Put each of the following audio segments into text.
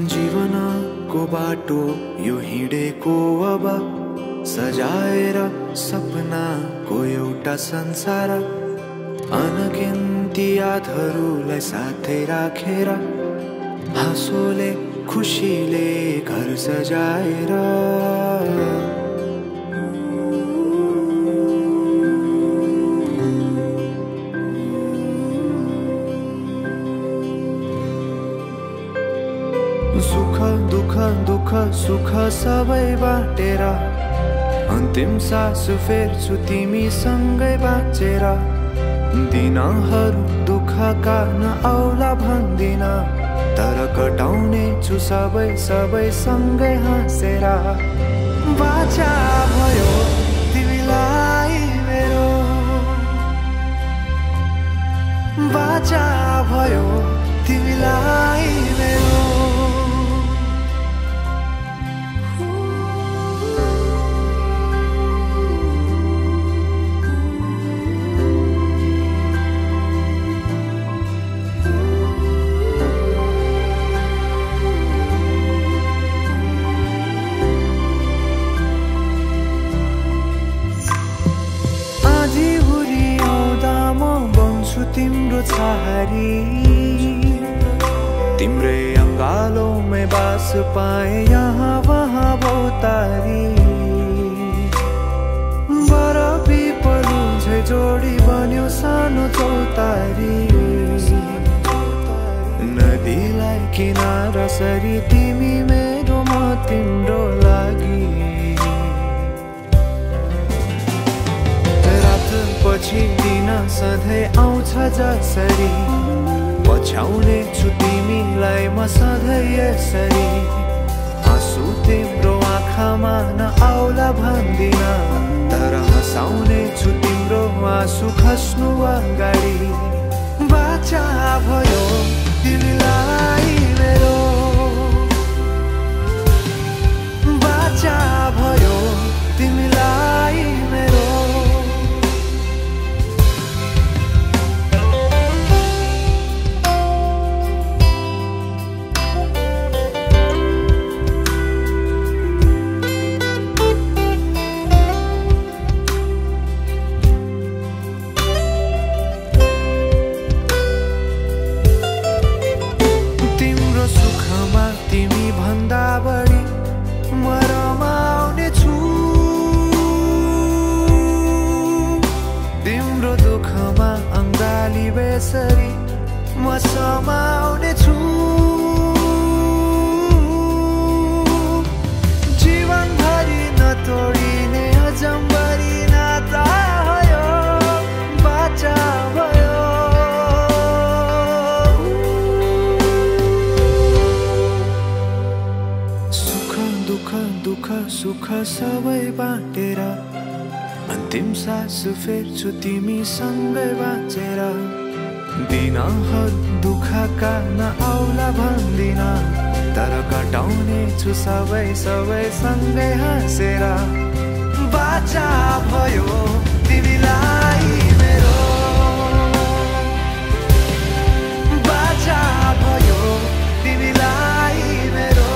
जीवनको बाटो यो हिँडेको अब सजाएर सपनाको एउटा संसार अनगिन्ती यादहरूलाई साथै राखेर हाँसोले खुसीले घर सजाएर सुख दुख दुख सुख सबै बाटेर अन्तिम सास फेर्छु तिमीसँगै बाँचेर दिनहरू दुःखका नआउला भन्दिन तर कटाउने छु सबै सबै सँगै हाँसेर बाचा भयो तिमीलाई मेरो बाचा भयो तिमीलाई मेरो तिम्रो छहारी तिम्रै अंगालों में बास पाए यहाँ वहाँ बहुतारी बरफी पलू जो किनारा सरी तिमी मेरो म तिम्रो लागि रात पछि दिन सधैँ आउँछ जसरी पछ्याउने छु तिमीलाई म सधैँ यसरी आँसु तिम्रो आँखामा नआउला भन्दिन तर हँसाउने छु तिम्रो आँसु खस्नु अगाडि बाचा भयो तिमीलाई मेरो बाचा भयो तिमीलाई मेरो तिमी भन्दा बढी म रमाउने छु तिम्रो दुःखमा अङ्गाली बेसरी म समाउने छु जीवनभरि नतोडिने अजम्बरी नाता भयो बाचा भयो दुःख सुख सबै बाँटेर अन्तिम सास फेर्छु तिमीसँगै बाँचेर दिनहरु दुःखका नआउला भन्दिन तर कटाउने छु सबै सँगै हाँसेर बाचा भयो तिमीलाई मेरो बाचा भयो तिमीलाई मेरो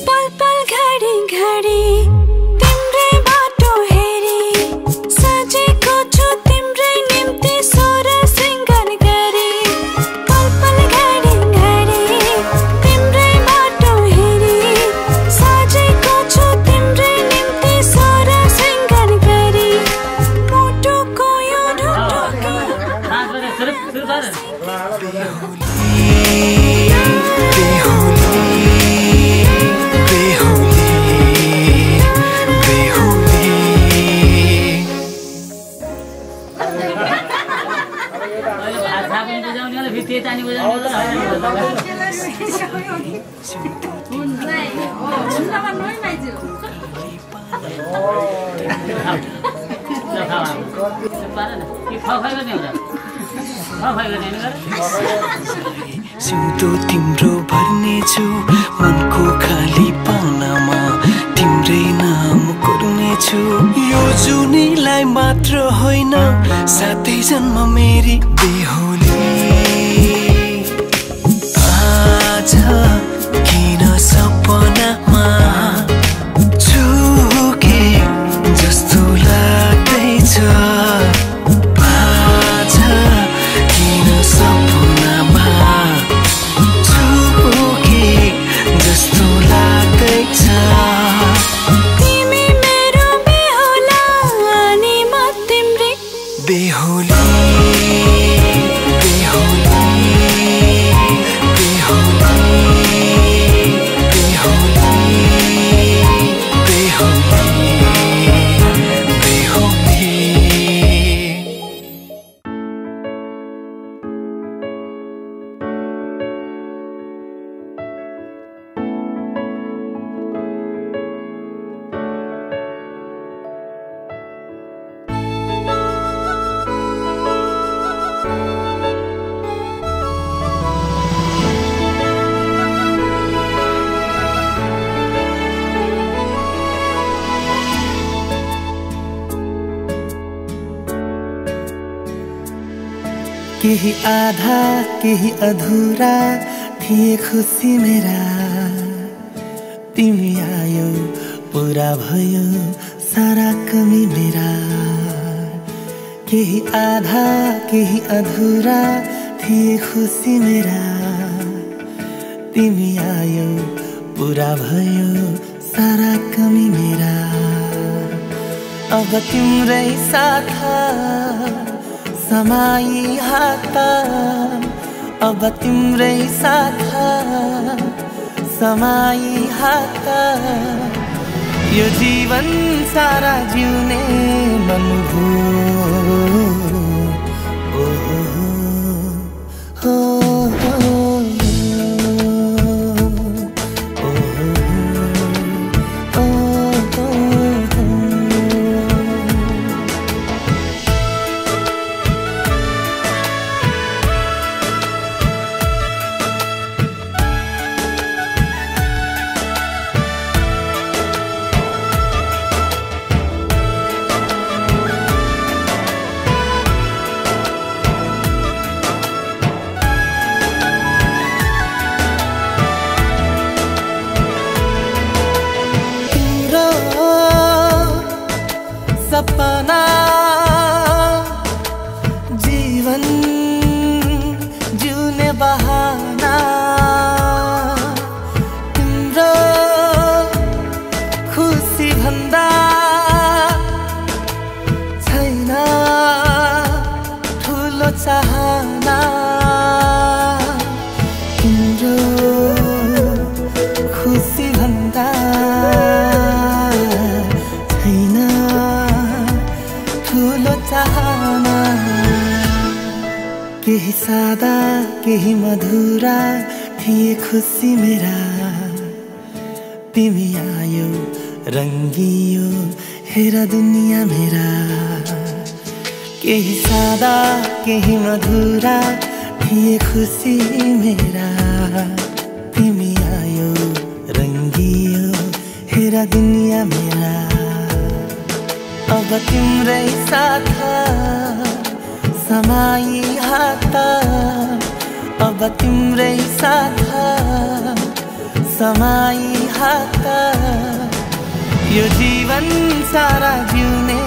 पल पल घडी घडी तिम्रै बाटो हेरी सिउँदो तिम्रो भर्नेछु मनको खाली पाउनमा तिम्रै नाम कोर्नेछु यो जुनीलाई मात्र होइन साथै जन्म मेरी बेहोली आज किन सपनामा छुके जस्तो लाग्दैछ आज किन सपनामा छुके जस्तो लाग्दैछ तिमी मेरो बेहुला अनि म तिम्रै बेहुली बेहुली केही आधा केही अधुरा थिए खुसी मेरा तिमी आयो पुरा भयो सारा कमी मेरा केही आधा केही अधुरा थिए खुसी मेरा तिमी आयो पुरा भयो सारा कमी मेरा अब तिम्रै साथ समाई हात अब तिम्रै साथ समाई हात यो जीवन सारा जिउने मन सपना जीवन जिउने बहाना तिम्रो खुसी भन्दा छैन ठुलो चाहना तिम्रो खुसी भन्दा केही सादा केही मधुरा थिए खुसी मेरा तिमी आयो रंगियो हेर दुनिया मेरा केही सादा केही मधुरा थिए खुसी मेरा तिमी आयो रंगियो हेर दुनिया मेरा अब तिम्रै साथ समाई हात अब तिम्रै साथ समाई हात यो जीवन सारा जिउने